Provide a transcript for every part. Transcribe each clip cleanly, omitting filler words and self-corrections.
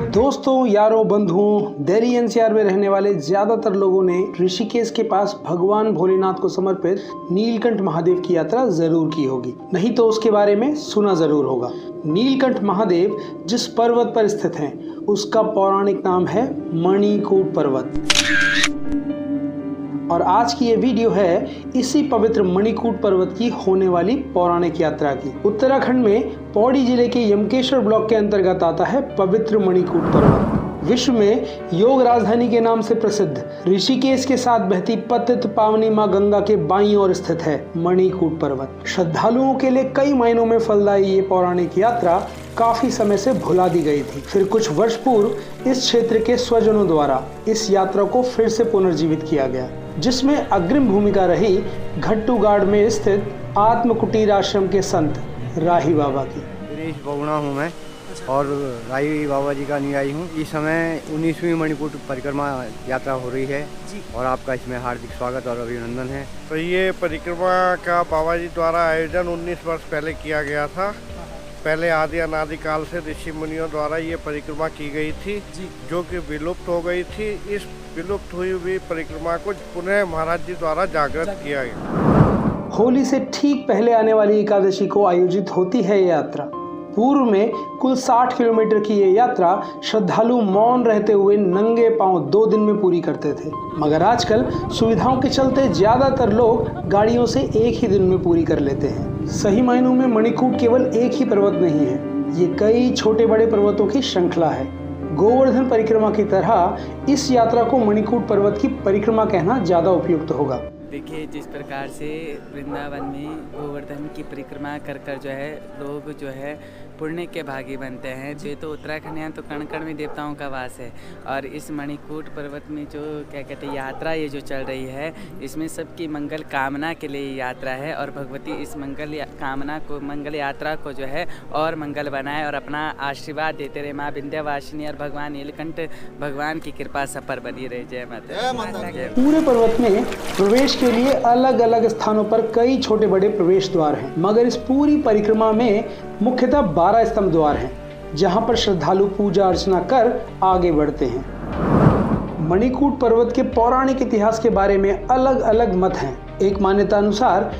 दोस्तों, यारों, बंधुओं, दिल्ली एनसीआर में रहने वाले ज्यादातर लोगों ने ऋषिकेश के पास भगवान भोलेनाथ को समर्पित नीलकंठ महादेव की यात्रा जरूर की होगी, नहीं तो उसके बारे में सुना जरूर होगा। नीलकंठ महादेव जिस पर्वत पर स्थित हैं, उसका पौराणिक नाम है मणिकूट पर्वत। और आज की ये वीडियो है इसी पवित्र मणिकूट पर्वत की होने वाली पौराणिक यात्रा की। उत्तराखंड में पौड़ी जिले के यमकेश्वर ब्लॉक के अंतर्गत आता है पवित्र मणिकूट पर्वत। विश्व में योग राजधानी के नाम से प्रसिद्ध ऋषिकेश के साथ बहती पतित पावनी मां गंगा के बाईं ओर स्थित है मणिकूट पर्वत। श्रद्धालुओं के लिए कई मायनों में फलदायी ये पौराणिक यात्रा काफी समय से भुला दी गई थी। फिर कुछ वर्ष पूर्व इस क्षेत्र के स्वजनों द्वारा इस यात्रा को फिर से पुनर्जीवित किया गया, जिसमें अग्रिम भूमिका रही घट्टूगाड़ में स्थित आत्म कुटीर आश्रम के संत राही बाबा की। बगुणा हूँ मैं और राही बाबा जी का अनुयायी हूँ। इस समय 19वीं मणिकूट परिक्रमा यात्रा हो रही है और आपका इसमें हार्दिक स्वागत और अभिनंदन है। तो ये परिक्रमा का बाबा जी द्वारा आयोजन 19 वर्ष पहले किया गया था। पहले आदि अनादि काल से ऋषि मुनियों द्वारा ये परिक्रमा की गई थी, जो कि विलुप्त हो गई थी। इस विलुप्त हुई हुई परिक्रमा को पुनः महाराज जी द्वारा जागृत किया गया। होली से ठीक पहले आने वाली एकादशी को आयोजित होती है ये यात्रा। पूर्व में कुल 60 किलोमीटर की ये यात्रा श्रद्धालु मौन रहते हुए नंगे पांव 2 दिन में पूरी करते थे, मगर आजकल सुविधाओं के चलते ज्यादातर लोग गाड़ियों से एक ही दिन में पूरी कर लेते हैं। सही मायनों में मणिकूट केवल एक ही पर्वत नहीं है, ये कई छोटे बड़े पर्वतों की श्रृंखला है। गोवर्धन परिक्रमा की तरह इस यात्रा को मणिकूट पर्वत की परिक्रमा कहना ज्यादा उपयुक्त होगा। देखिए, जिस प्रकार से वृंदावन में गोवर्धन की परिक्रमा कर कर जो है लोग जो है पुण्य के भागी बनते हैं। जो तो उत्तराखंड है तो कण कण में देवताओं का वास है, और इस मणिकूट पर्वत में जो क्या कहते हैं यात्रा ये जो चल रही है, इसमें सबकी मंगल कामना के लिए यात्रा है। और भगवती इस मंगल यात्रा को जो है और मंगल बनाए और अपना आशीर्वाद देते रहे। माँ विंध्यवासिनी और भगवान नीलकंठ भगवान की कृपा सब पर बनी रहे। जय माता। पूरे पर्वत में प्रवेश के लिए अलग अलग स्थानों पर कई छोटे बड़े प्रवेश द्वार हैं, मगर इस पूरी परिक्रमा में मुख्यतः 12 स्तंभ द्वार हैं, जहां पर श्रद्धालु पूजा अर्चना कर आगे बढ़ते हैं। मणिकूट पर्वत के पौराणिक इतिहास के बारे में अलग अलग मत हैं। एक मान्यता अनुसार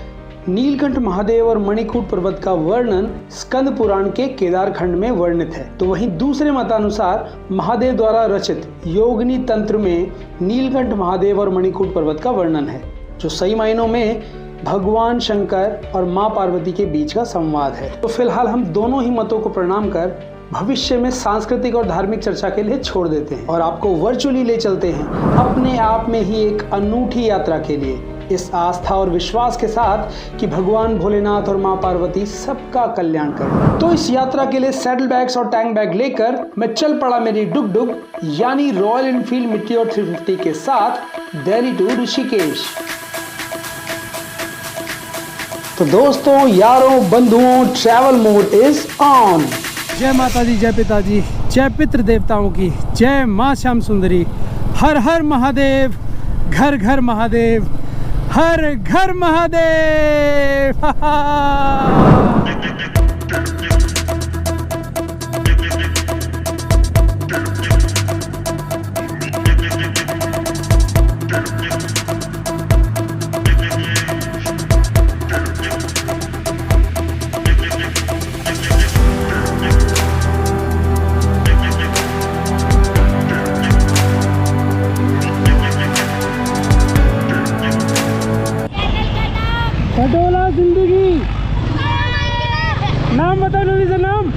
नीलकंठ महादेव और मणिकूट पर्वत का वर्णन स्कंद पुराण के केदार खंड में वर्णित है, तो वहीं दूसरे मतानुसार महादेव द्वारा रचित योगिनी तंत्र में नीलकंठ महादेव और मणिकूट पर्वत का वर्णन है, जो सही मायनों में भगवान शंकर और मां पार्वती के बीच का संवाद है। तो फिलहाल हम दोनों ही मतों को प्रणाम कर भविष्य में सांस्कृतिक और धार्मिक चर्चा के लिए छोड़ देते हैं और आपको वर्चुअली ले चलते हैं अपने आप में ही एक अनूठी यात्रा के लिए, इस आस्था और विश्वास के साथ कि भगवान भोलेनाथ और मां पार्वती सबका कल्याण करें। तो इस यात्रा के लिए सैडल बैग्स और टैंक बैग लेकर मैं चल पड़ा मेरी डुग यानी रॉयल एनफील्ड मीटियोर 350 के साथ दिल्ली टू ऋषिकेश। तो दोस्तों, यारों, बंधुओं, ट्रैवल मोड इज ऑन। जय माता दी, जय पिताजी, जय पितृ देवताओं की, जय मां श्याम सुंदरी। हर हर महादेव, घर घर महादेव, हर घर महादेव। खटोला जिंदगी नाम बताओ जल्दी से नाम।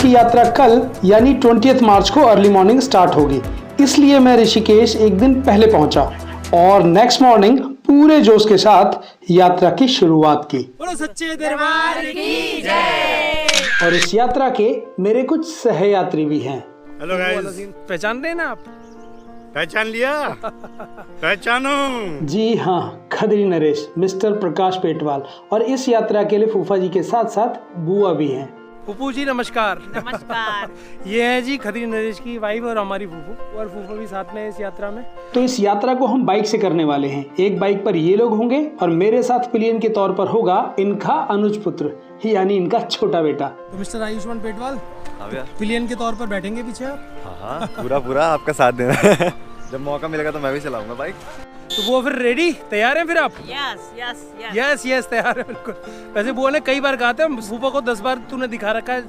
की यात्रा कल यानी 20 मार्च को अर्ली मॉर्निंग स्टार्ट होगी, इसलिए मैं ऋषिकेश एक दिन पहले पहुंचा और नेक्स्ट मॉर्निंग पूरे जोश के साथ यात्रा की शुरुआत की। बोलो सच्चे दरबार की जय। और इस यात्रा के मेरे कुछ सहयात्री भी हैं। हेलो गाइस, पहचान रहे ना आप? पहचान लिया? पहचानो? जी हाँ, खदरी नरेश, मिस्टर प्रकाश पेटवाल, और इस यात्रा के लिए फूफा जी के साथ साथ बुआ भी हैं। फूफू जी नमस्कार। नमस्कार। ये है जी खदरी नरेश की वाइफ और हमारी फूफू, और फूफू भी साथ में है इस यात्रा में। तो इस यात्रा को हम बाइक से करने वाले हैं। एक बाइक पर ये लोग होंगे और मेरे साथ पिलियन के तौर पर होगा इनका अनुज पुत्र, यानी इनका छोटा बेटा। तो मिस्टर आयुष्मान पेटवाल पिलियन के तौर पर बैठेंगे पीछे आप? हाँ, पूरा आपका साथ देना है। जब मौका मिलेगा तो मैं भी चलाऊंगा बाइक। तो वो फिर रेडी, तैयार हैं फिर आप? यस तैयार है बिल्कुल। वैसे बुआ ने कई बार कहा था, फूफा को 10 बार तूने दिखा रखा है,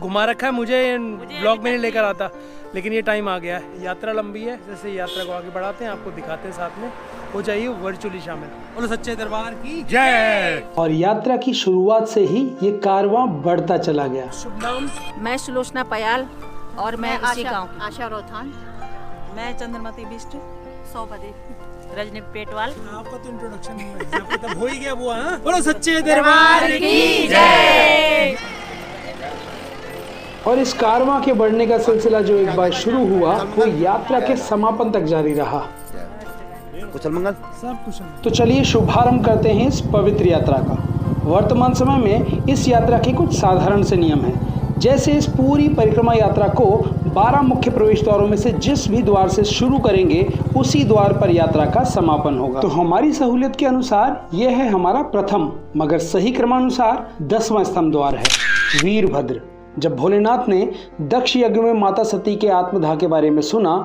घुमा रखा है, मुझे ब्लॉग में नहीं लेकर आता, लेकिन ये टाइम आ गया है। यात्रा लंबी है, जैसे यात्रा को आगे बढ़ाते हैं, आपको दिखाते हैं, साथ में हो जाइए वर्चुअली शामिल। बोलो सच्चे दरबार की जय। और यात्रा की शुरुआत से ही ये कारवां बढ़ता चला गया। शुभ नाम? मैं सुलोचना पयाल और मैं इसी गांव की। आशा रोथान। मैं चंद्रमती बिष्ट, सौपदी। रजनी पेटवाल। आपका तो इंट्रोडक्शन तब हो ही गया बुआ। बोलो सच्चे दरबार की जय। और इस कारवां के बढ़ने का सिलसिला जो एक बार शुरू हुआ वो यात्रा के समापन तक जारी रहा। कुशल मंगल। सब कुछ। तो चलिए शुभारंभ करते हैं इस पवित्र यात्रा का। वर्तमान समय में इस यात्रा के कुछ साधारण से नियम हैं। जैसे इस पूरी परिक्रमा यात्रा को 12 मुख्य प्रवेश द्वारों में से जिस भी द्वार से शुरू करेंगे उसी द्वार पर यात्रा का समापन होगा। तो हमारी सहूलियत के अनुसार यह है हमारा प्रथम मगर सही क्रमानुसार 10वां स्तंभ द्वार है, वीरभद्र। जब भोलेनाथ ने दक्ष यज्ञ में माता सती के आत्मदाह के बारे में सुना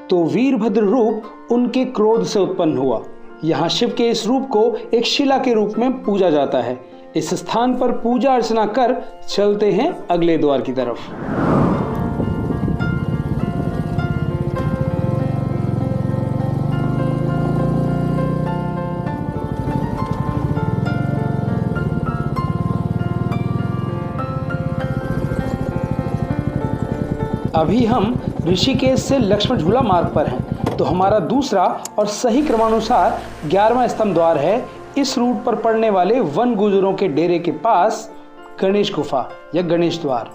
तो वीरभद्र रूप उनके क्रोध से उत्पन्न हुआ। यहाँ शिव के इस रूप को एक शिला के रूप में पूजा जाता है। इस स्थान पर पूजा अर्चना कर चलते हैं अगले द्वार की तरफ। अभी हम ऋषिकेश से लक्ष्मण झूला मार्ग पर हैं, तो हमारा दूसरा और सही क्रमानुसार 11वां स्तंभ द्वार है इस रूट पर पड़ने वाले वन गुजरों के डेरे के पास गणेश गुफा या गणेश द्वार।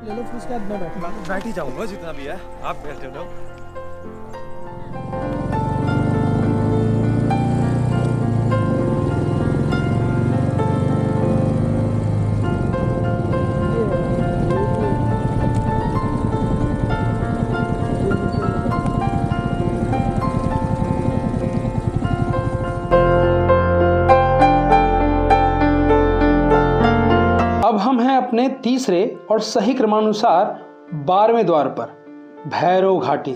ले लो, फिर उसके बाद मैं बैठ ही जाऊंगा जितना भी है, आप बैठे रहो। अब हम हैं अपने तीसरे और सही क्रमानुसार 12वें द्वार पर, भैरव घाटी।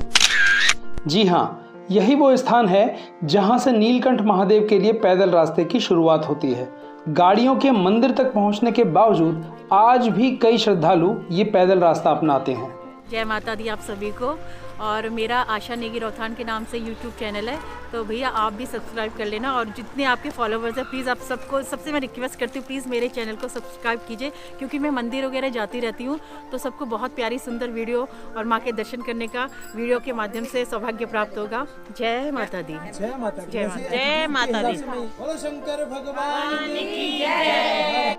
जी हाँ, यही वो स्थान है जहां से नीलकंठ महादेव के लिए पैदल रास्ते की शुरुआत होती है। गाड़ियों के मंदिर तक पहुंचने के बावजूद आज भी कई श्रद्धालु ये पैदल रास्ता अपनाते हैं। जय माता दी आप सभी को। और मेरा आशा नेगी रोथान के नाम से यूट्यूब चैनल है, तो भैया आप भी सब्सक्राइब कर लेना। और जितने आपके फॉलोवर्स हैं प्लीज़ आप सबको, सबसे मैं रिक्वेस्ट करती हूँ प्लीज़ मेरे चैनल को सब्सक्राइब कीजिए, क्योंकि मैं मंदिर वगैरह जाती रहती हूँ, तो सबको बहुत प्यारी सुंदर वीडियो और माँ के दर्शन करने का वीडियो के माध्यम से सौभाग्य प्राप्त होगा। जय माता दी। जय माता दी। जय माता दी। बोलो शंकर भगवान की जय।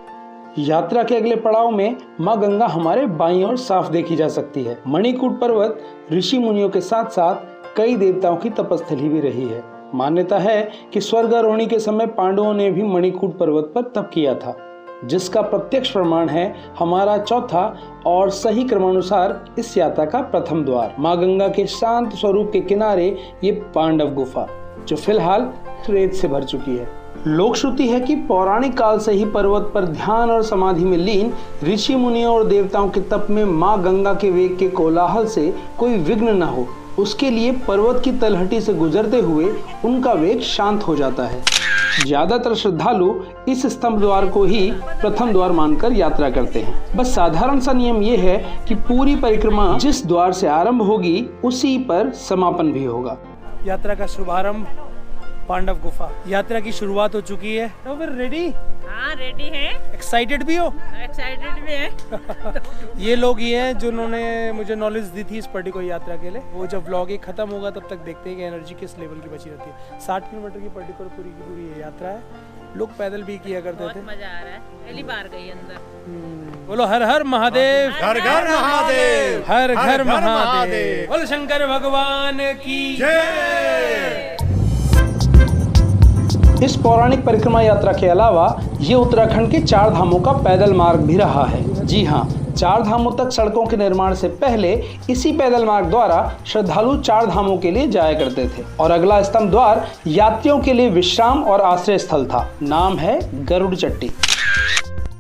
यात्रा के अगले पड़ाव में मां गंगा हमारे बाईं ओर साफ देखी जा सकती है। मणिकूट पर्वत ऋषि मुनियों के साथ साथ कई देवताओं की तपस्थली भी रही है। मान्यता है कि स्वर्गारोहणी के समय पांडवों ने भी मणिकूट पर्वत पर तप किया था, जिसका प्रत्यक्ष प्रमाण है हमारा चौथा और सही क्रमानुसार इस यात्रा का प्रथम द्वार, मां गंगा के शांत स्वरूप के किनारे ये पांडव गुफा, जो फिलहाल रेत से भर चुकी है। लोक श्रुति है कि पौराणिक काल से ही पर्वत पर ध्यान और समाधि में लीन ऋषि मुनियों और देवताओं के तप में मां गंगा के वेग के कोलाहल से कोई विघ्न न हो, उसके लिए पर्वत की तलहटी से गुजरते हुए उनका वेग शांत हो जाता है। ज्यादातर श्रद्धालु इस स्तंभ द्वार को ही प्रथम द्वार मानकर यात्रा करते हैं। बस साधारण सा नियम ये है कि पूरी परिक्रमा जिस द्वार से आरंभ होगी उसी पर समापन भी होगा। यात्रा का शुभारंभ पांडव गुफा, यात्रा की शुरुआत हो चुकी है। तो फिर रेडी? हाँ रेडी है। एक्साइटेड भी हो? एक्साइटेड भी है। ये लोग ही हैं जिन्होंने मुझे नॉलेज दी थी इस पर्टिकुलर यात्रा के लिए। वो जब व्लॉग एक खत्म होगा तब तक देखते हैं कि एनर्जी किस लेवल की बची रहती है। 60 किलोमीटर की पर्टिकुलर पूरी की पूरी ये यात्रा है। लोग पैदल भी किया करते थे। मजा आ रहा है, पहली बार गई अंदर। बोलो हर हर महादेव, हर घर महादेव, हर घर महादेव, बोलो शंकर भगवान की जय। इस पौराणिक परिक्रमा यात्रा के अलावा ये उत्तराखंड के 4 धामों का पैदल मार्ग भी रहा है। जी हाँ, 4 धामों तक सड़कों के निर्माण से पहले इसी पैदल मार्ग द्वारा श्रद्धालु 4 धामों के लिए जाया करते थे। और अगला स्तंभ द्वार यात्रियों के लिए विश्राम और आश्रय स्थल था। नाम है गरुड़ चट्टी।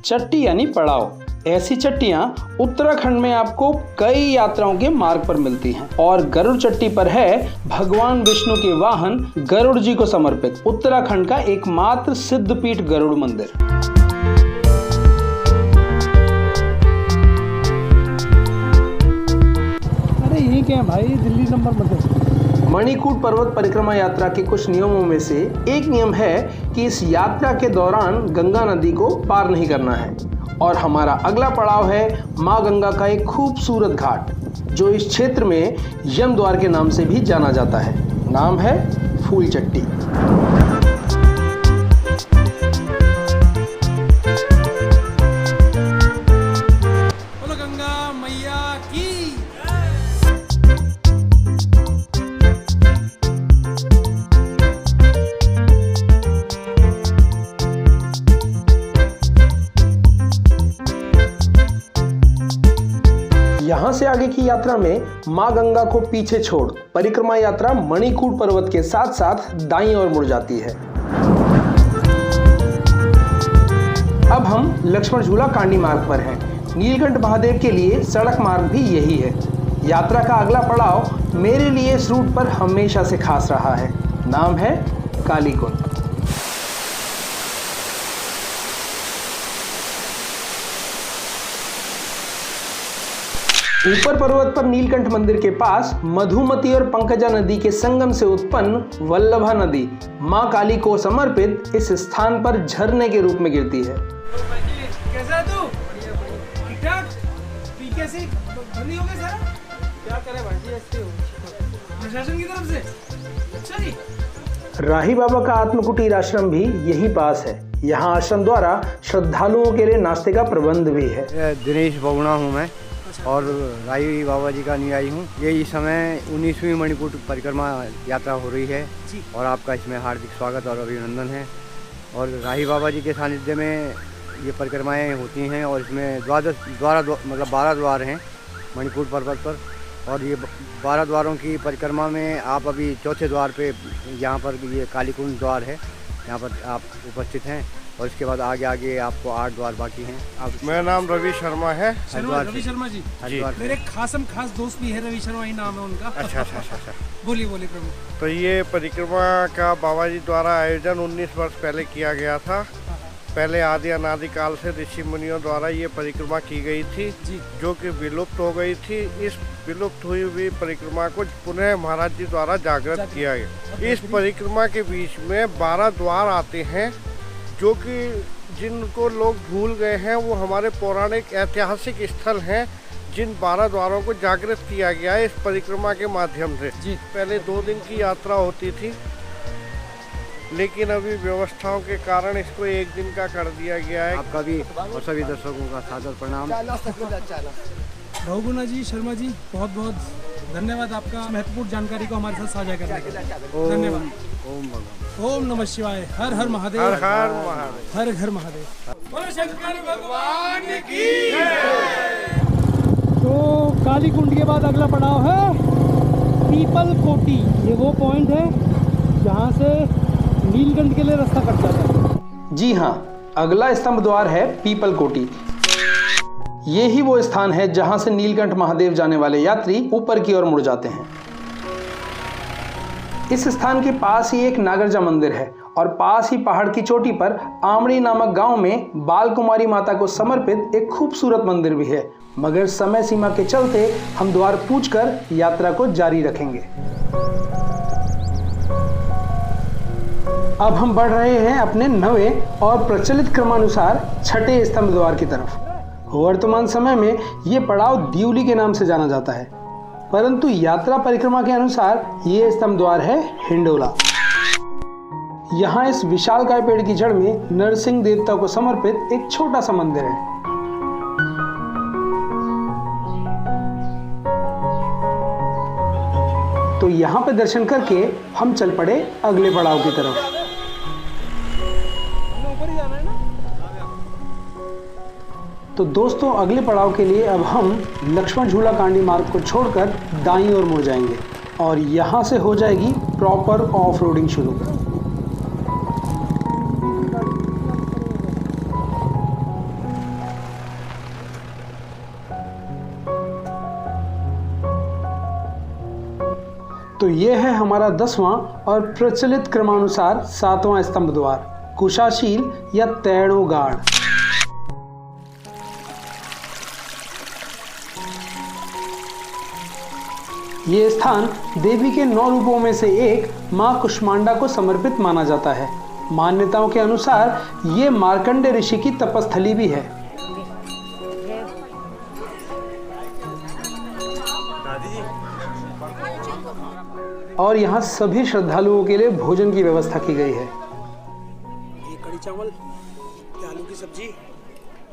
चट्टी यानी पड़ाव। ऐसी चट्टियां उत्तराखंड में आपको कई यात्राओं के मार्ग पर मिलती हैं। और गरुड़ चट्टी पर है भगवान विष्णु के वाहन गरुड़ जी को समर्पित उत्तराखंड का एकमात्र सिद्धपीठ गरुड़ मंदिर। अरे ये क्या है भाई, दिल्ली नंबर मतलब। मणिकूट पर्वत परिक्रमा यात्रा के कुछ नियमों में से एक नियम है कि इस यात्रा के दौरान गंगा नदी को पार नहीं करना है। और हमारा अगला पड़ाव है माँ गंगा का एक खूबसूरत घाट, जो इस क्षेत्र में यम द्वार के नाम से भी जाना जाता है। नाम है फूल चट्टी। बोलो गंगा मैया की। यहाँ से आगे की यात्रा में माँ गंगा को पीछे छोड़ परिक्रमा यात्रा मणिकूट पर्वत के साथ साथ दाईं ओर मुड़ जाती है। अब हम लक्ष्मण झूला कांडी मार्ग पर हैं। नीलकंठ महादेव के लिए सड़क मार्ग भी यही है। यात्रा का अगला पड़ाव मेरे लिए इस रूट पर हमेशा से खास रहा है। नाम है कालीकुंड। ऊपर पर्वत पर नीलकंठ मंदिर के पास मधुमती और पंकजा नदी के संगम से उत्पन्न वल्लभा नदी मां काली को समर्पित इस स्थान पर झरने के रूप में गिरती है। कैसा है तू? ठीक ठाक? पीके से बंदी हो गए सारा? क्या करे भाई, ऐसे हो प्रशासन की तरफ से। अच्छा जी। राही बाबा का आत्मकुटीर आश्रम भी यहीं पास है। यहाँ आश्रम द्वारा श्रद्धालुओं के लिए नाश्ते का प्रबंध भी है। दिनेश बगुणा हूँ मैं और राही बाबा जी का अनुयायी हूँ। ये इस समय 19वीं मणिकूट परिक्रमा यात्रा हो रही है और आपका इसमें हार्दिक स्वागत और अभिनंदन है। और राही बाबा जी के सानिध्य में ये परिक्रमाएं होती हैं और इसमें 12 द्वार हैं मणिकूट पर्वत पर। और ये 12 द्वारों की परिक्रमा में आप अभी चौथे द्वार पे, यहाँ पर ये कालीकुंड द्वार है, यहाँ पर आप उपस्थित हैं। और इसके बाद आगे आपको 8 द्वार बाकी हैं। मेरा नाम रवि शर्मा है। रवि शर्मा जी, मेरे खास दोस्त भी है, रवि शर्मा ही नाम है उनका। अच्छा। बोलिए प्रभु। तो ये परिक्रमा का बाबा जी द्वारा आयोजन 19 वर्ष पहले किया गया था। पहले आदि अनादि काल से ऋषि मुनियों द्वारा ये परिक्रमा की गई थी, जो कि विलुप्त हो गई थी। इस विलुप्त हुई हुई परिक्रमा को पुनः महाराज जी द्वारा जागृत किया गया। इस परिक्रमा के बीच में 12 द्वार आते हैं, जो कि जिनको लोग भूल गए हैं, वो हमारे पौराणिक ऐतिहासिक स्थल हैं, जिन 12 द्वारों को जागृत किया गया है इस परिक्रमा के माध्यम से। पहले 2 दिन की यात्रा होती थी, लेकिन अभी व्यवस्थाओं के कारण इसको 1 दिन का कर दिया गया है। आपका भी और सभी दर्शकों का सादर प्रणाम। रघुनाथ जी, शर्मा जी, बहुत बहुत धन्यवाद आपका महत्वपूर्ण जानकारी को हमारे साथ साझा करने के लिए। धन्यवाद। ओम नमः शिवाय। हर हर महादेव। हर हर महादेव। हर घर महादेव। बोलो शंकर भगवान की जय। तो कालीकुंड के बाद अगला पड़ाव है पीपल कोटी। ये वो पॉइंट है जहाँ से नीलकंठ के लिए रास्ता कट जाता है। जी हाँ, अगला स्तंभ द्वार है पीपल कोटी। ये ही वो स्थान है जहां से नीलकंठ महादेव जाने वाले यात्री ऊपर की ओर मुड़ जाते हैं। इस स्थान के पास ही एक नागरजा मंदिर है और पास ही पहाड़ की चोटी पर आमड़ी नामक गांव में बाल कुमारी माता को समर्पित एक खूबसूरत मंदिर भी है। मगर समय सीमा के चलते हम द्वार पूछकर यात्रा को जारी रखेंगे। अब हम बढ़ रहे हैं अपने नवे और प्रचलित क्रमानुसार छठे स्तंभ द्वार की तरफ। वर्तमान समय में ये पड़ाव दिउली के नाम से जाना जाता है, परंतु यात्रा परिक्रमा के अनुसार ये स्तंभ द्वार है हिंडोला। यहाँ इस विशालकाय पेड़ की जड़ में नरसिंह देवता को समर्पित एक छोटा सा मंदिर है। तो यहाँ पे दर्शन करके हम चल पड़े अगले पड़ाव की तरफ। तो दोस्तों, अगले पड़ाव के लिए अब हम लक्ष्मण झूला कांडी मार्ग को छोड़कर दाईं ओर मुड़ जाएंगे और यहाँ से हो जाएगी प्रॉपर ऑफ रोडिंग शुरू। तो यह है हमारा 10वां और प्रचलित क्रमानुसार 7वां स्तंभ द्वार, कुशाशील या तैणो गाड़। ये स्थान देवी के 9 रूपों में से एक मां कुष्मांडा को समर्पित माना जाता है। मान्यताओं के अनुसार ये मार्कंडे ऋषि की तपस्थली भी है। और यहाँ सभी श्रद्धालुओं के लिए भोजन की व्यवस्था की गई है। ये कड़ी चावल, ये आलू की सब्जी,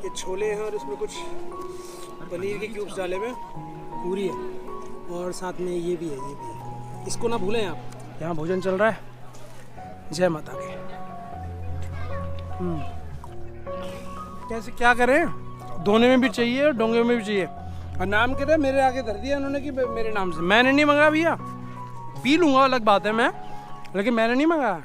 ये छोले हैं और इसमें कुछ पनीर के क्यूब्स डाले हुए, पूरी है और साथ में ये भी है। इसको ना भूलें आप। यहाँ भोजन चल रहा है। जय माता की। कैसे क्या करें, धोने में भी चाहिए और डोंगे में भी चाहिए। और नाम कहते हैं मेरे आगे धर दिया उन्होंने कि मेरे नाम से। मैंने नहीं मंगा भैया, पी लूँगा अलग बात है मैं, लेकिन मैंने नहीं मंगाया।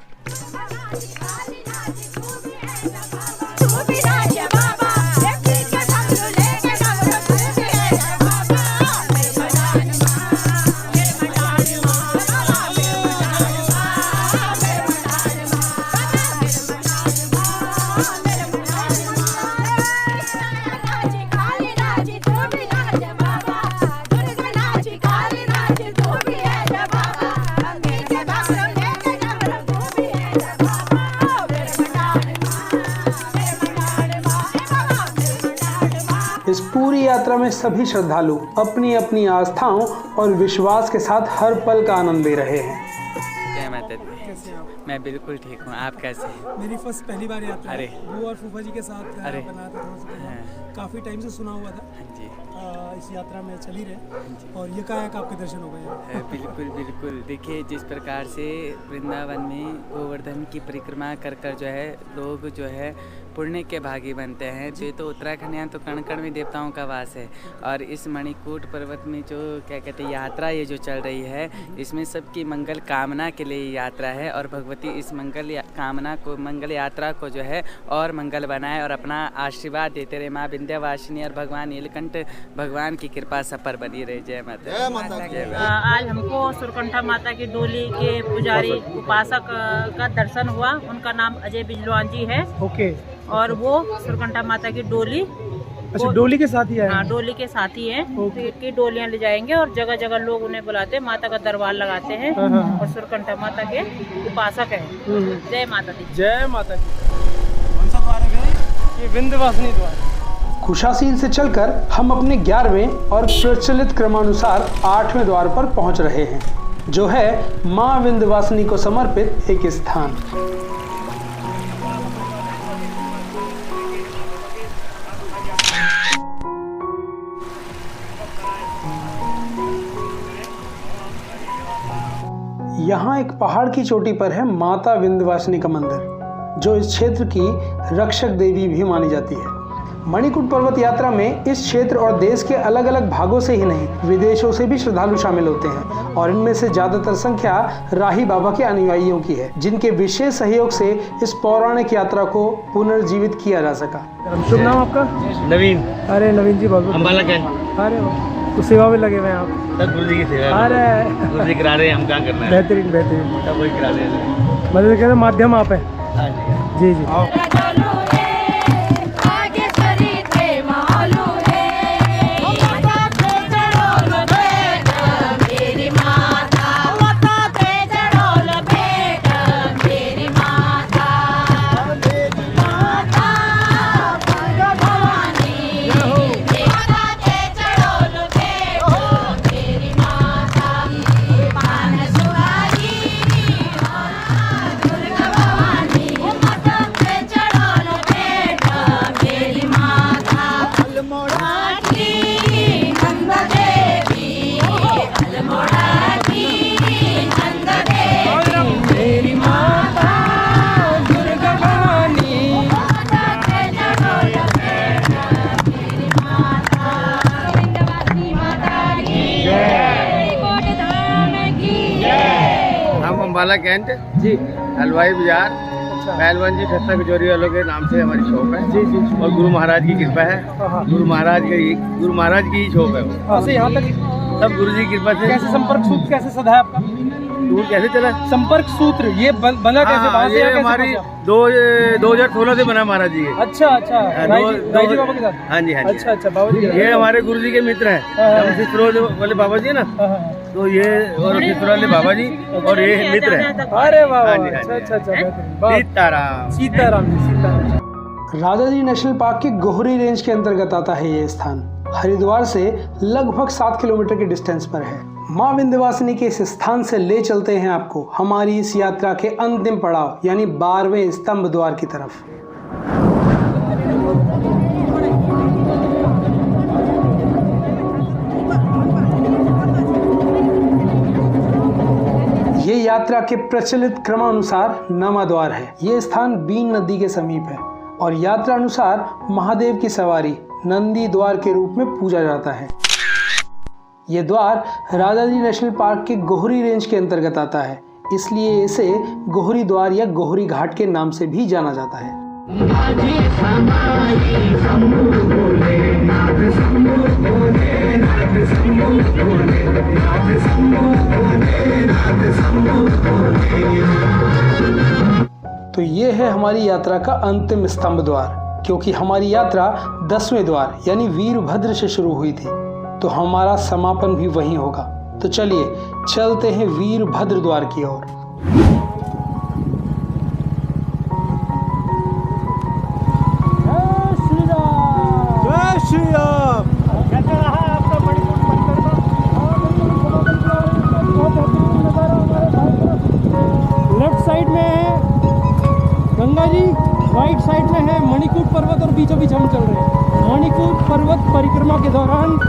इस पूरी यात्रा में सभी श्रद्धालु अपनी अपनी आस्थाओं और विश्वास के साथ हर पल का आनंद ले रहे हैं। जय माता दी। कैसे आप? मैं बिल्कुल ठीक हूँ, आप कैसे हैं? मेरी पहली बार यात्रा। अरे वो और फूफा जी के साथ अरे बनाया था थोड़ा सा। काफ़ी टाइम से सुना हुआ था। जी। इस यात्रा में चल ही रहे और ये कहा है कि आपके दर्शन हो गए। बिल्कुल बिल्कुल। देखिए, जिस प्रकार से वृंदावन में गोवर्धन की परिक्रमा कर कर जो है लोग जो है पुण्य के भागी बनते हैं। जो तो उत्तराखंड यहाँ तो कण कण में देवताओं का वास है। और इस मणिकूट पर्वत में जो क्या कहते हैं यात्रा ये जो चल रही है, इसमें सबकी मंगल कामना के लिए यात्रा है। और भगवती इस मंगल यात्रा को जो है और मंगल बनाए और अपना आशीर्वाद देते रहे। माँ विंध्यवासिनी और भगवान नीलकंठ भगवान की कृपा सब पर बनी रहे। जय माता। आज हमको सुरकंठा माता की डोली के पुजारी उपासक का दर्शन हुआ। उनका नाम अजय बिजलवान जी है। ओके। और वो सुरकंठा माता की डोली, अच्छा, डोली के साथ ही है। हाँ, डोली के साथ ही है। की डोलियां ले जाएंगे और जगह जगह लोग उन्हें बुलाते हैं, माता का दरबार लगाते हैं। और सुरकंठा माता के उपासक है। जय माता दी। जय माता दी। कौन सा द्वार है? ये विंध्यवासिनी द्वार। कुशासील से चलकर हम अपने 11वें और प्रचलित क्रमानुसार 8वें द्वार पर पहुंच रहे हैं, जो है माँ विंध्यवासिनी को समर्पित एक स्थान। यहाँ एक पहाड़ की चोटी पर है माता विंध्यवासिनी का मंदिर, जो इस क्षेत्र की रक्षक देवी भी मानी जाती है। मणिकूट पर्वत यात्रा में इस क्षेत्र और देश के अलग अलग भागों से ही नहीं, विदेशों से भी श्रद्धालु शामिल होते हैं और इनमें से ज्यादातर संख्या राही बाबा के अनुयायियों की है, जिनके विशेष सहयोग से इस पौराणिक यात्रा को पुनर्जीवित किया जा सका। शुभ नाम आपका? नवीन। अरे नवीन जी, बहुत अम्बाला के। अरे तो सेवा में लगे हुए हैं आप? गुरु जी की सेवा। अरे गुरु जी करा रहे हैं, हम क्या करना है। बेहतरीन बेहतरीन। सब वही करा रहे हैं। मतलब कहते माध्यम आप है। जी जी। अम्बाला कैंट जी, हलवाई बाजार, पहलवान जी खस्ता कचौरी वालों के नाम से हमारी शॉप है। जी जी। और गुरु महाराज की कृपा है, गुरु महाराज की ही शॉप है वो। यहाँ तक सब गुरु जी की कृपा से। कैसे संपर्क सूत्र कैसे सधा है आपका? टूर कैसे चला? संपर्क सूत्र ये बना कैसे? ये हमारी 2016 से बना महाराज जी। अच्छा अच्छा, राय जी बाबा के साथ? हाँ जी हाँ जी। अच्छा अच्छा, बाबा जी ये हमारे गुरु जी के मित्र हैं, सित्रोल वाले बाबा जी ना, तो ये और सित्रोल वाले बाबा जी और ये मित्र है। अरे वाह, अच्छा अच्छा अच्छा, सीताराम सीताराम जी, सीताराम। राजा जी नेशनल पार्क के गोहरी रेंज के अंतर्गत आता है ये स्थान। हरिद्वार से लगभग 7 किलोमीटर के डिस्टेंस पर है। माँ विंध्यवासिनी के इस स्थान से ले चलते हैं आपको हमारी इस यात्रा के अंतिम पड़ाव यानी 12वें स्तंभ द्वार की तरफ। ये यात्रा के प्रचलित क्रमानुसार नमा द्वार है। ये स्थान बीन नदी के समीप है और यात्रा अनुसार महादेव की सवारी नंदी द्वार के रूप में पूजा जाता है। ये द्वार राजा जी नेशनल पार्क के गोहरी रेंज के अंतर्गत आता है, इसलिए इसे गोहरी द्वार या गोहरी घाट के नाम से भी जाना जाता है। तो ये है हमारी यात्रा का अंतिम स्तंभ द्वार। क्योंकि हमारी यात्रा 10वें द्वार यानी वीरभद्र से शुरू हुई थी, तो हमारा समापन भी वहीं होगा। तो चलिए चलते हैं वीरभद्र द्वार की ओर। जय श्री राम। कैसा रहा आपका मणिपुर परिक्रमा? लेफ्ट साइड में है गंगा जी, राइट साइड में है मणिकूट पर्वत और बीचों बीच हम चल रहे हैं। मणिकूट पर्वत परिक्रमा के दौरान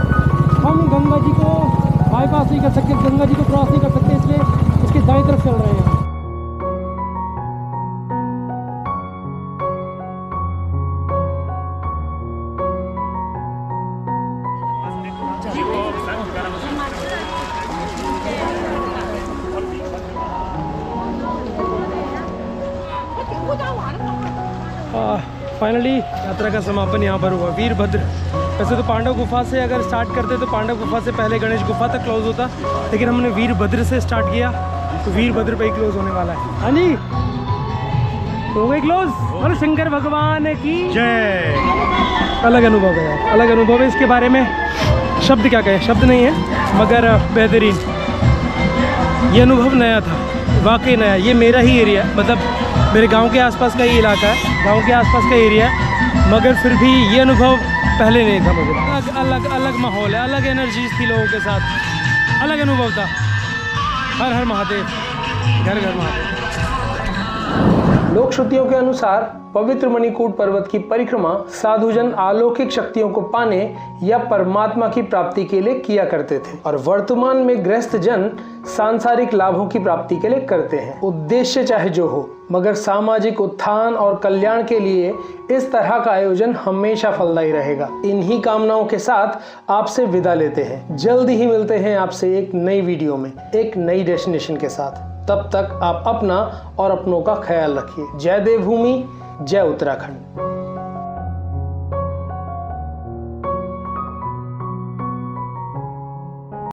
हम गंगा जी को बाईपास नहीं कर सकते, गंगा जी को क्रॉस नहीं कर सकते, इसलिए इसके दाएं तरफ चल रहे हैं। फाइनली यात्रा का समापन यहाँ पर हुआ वीरभद्र। वैसे तो पांडव गुफा से अगर स्टार्ट करते तो पांडव गुफा से पहले गणेश गुफा तक क्लोज होता, लेकिन हमने वीरभद्र से स्टार्ट किया तो वीरभद्र पे ही क्लोज होने वाला है। हाँ जी, हो गए क्लोज। और शंकर भगवान की जय। अलग अनुभव है यार, अलग अनुभव है। इसके बारे में शब्द क्या कहें, शब्द नहीं है, मगर बेहतरीन। ये अनुभव नया था, वाकई नया। ये मेरा ही एरिया, मतलब मेरे गांव के आसपास का ही इलाका है, गांव के आसपास का एरिया है, मगर फिर भी ये अनुभव पहले नहीं था मुझे। अलग अलग अलग माहौल है, अलग एनर्जीज थी लोगों के साथ, अलग अनुभव था। हर हर महादेव, घर घर महादेव। लोक श्रुतियों के अनुसार पवित्र मणिकूट पर्वत की परिक्रमा साधुजन अलौकिक शक्तियों को पाने या परमात्मा की प्राप्ति के लिए किया करते थे, और वर्तमान में गृहस्थ जन सांसारिक लाभों की प्राप्ति के लिए करते हैं। उद्देश्य चाहे जो हो, मगर सामाजिक उत्थान और कल्याण के लिए इस तरह का आयोजन हमेशा फलदायी रहेगा। इन्हीं कामनाओं के साथ आपसे विदा लेते हैं। जल्दी ही मिलते हैं आपसे एक नई वीडियो में, एक नई डेस्टिनेशन के साथ। तब तक आप अपना और अपनों का ख्याल रखिए। जय देवभूमि, जय उत्तराखंड।